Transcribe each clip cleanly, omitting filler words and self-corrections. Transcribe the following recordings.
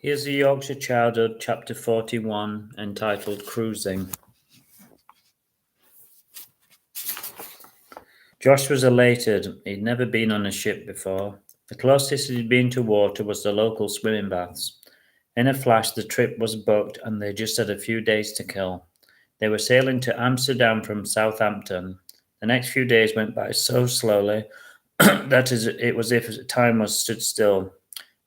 Here's a Yorkshire Childhood, Chapter 41, entitled Cruising. Josh was elated. He'd never been on a ship before. The closest he'd been to water was the local swimming baths. In a flash, the trip was booked and they just had a few days to kill. They were sailing to Amsterdam from Southampton. The next few days went by so slowly that it was as if time was stood still.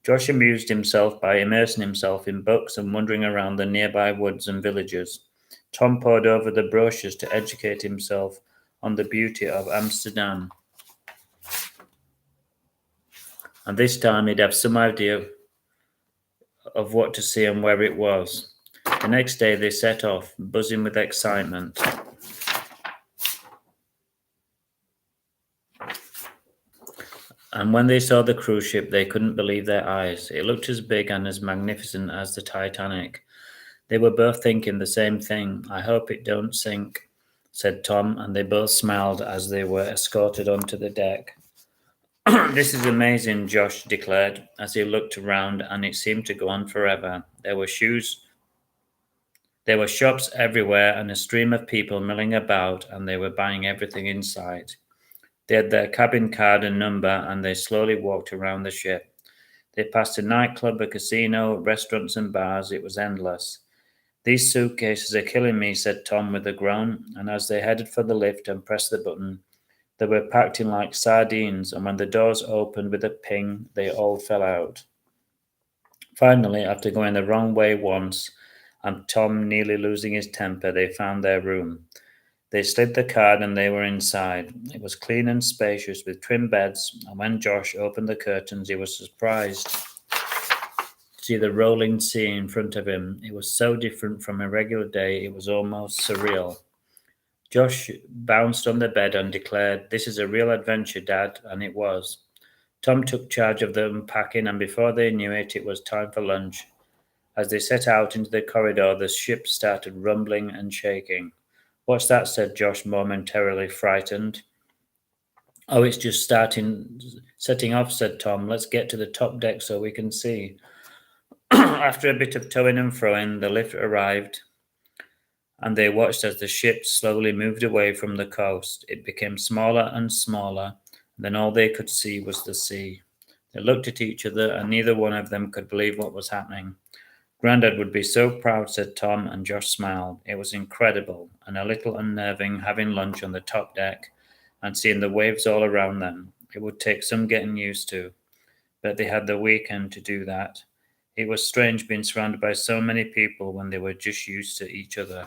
Josh amused himself by immersing himself in books and wandering around the nearby woods and villages. Tom pored over the brochures to educate himself on the beauty of Amsterdam, and this time he'd have some idea of what to see and where it was. The next day they set off, buzzing with excitement. And when they saw the cruise ship, they couldn't believe their eyes. It looked as big and as magnificent as the Titanic. They were both thinking the same thing. I hope it don't sink, said Tom, and they both smiled as they were escorted onto the deck. This is amazing, Josh declared as he looked around, and it seemed to go on forever. There were shops everywhere and a stream of people milling about, and they were buying everything in sight. They had their cabin card and number, and they slowly walked around the ship. They passed a nightclub, a casino, restaurants and bars. It was endless. These suitcases are killing me, said Tom with a groan, and as they headed for the lift and pressed the button, they were packed in like sardines, and when the doors opened with a ping, they all fell out. Finally, after going the wrong way once, and Tom nearly losing his temper, they found their room. They slid the card and they were inside. It was clean and spacious with twin beds, and when Josh opened the curtains, he was surprised to see the rolling sea in front of him. It was so different from a regular day, it was almost surreal. Josh bounced on the bed and declared, "This is a real adventure, Dad," and it was. Tom took charge of the unpacking, and before they knew it, it was time for lunch. As they set out into the corridor, the ship started rumbling and shaking. "What's that?" said Josh, momentarily frightened. "Oh, it's just setting off," said Tom. "Let's get to the top deck so we can see." After a bit of towing and froing, the lift arrived, and they watched as the ship slowly moved away from the coast. It became smaller and smaller, and then all they could see was the sea. They looked at each other, and neither one of them could believe what was happening. "Grandad would be so proud," said Tom, and Josh smiled. It was incredible, and a little unnerving having lunch on the top deck and seeing the waves all around them. It would take some getting used to, but they had the weekend to do that. It was strange being surrounded by so many people when they were just used to each other.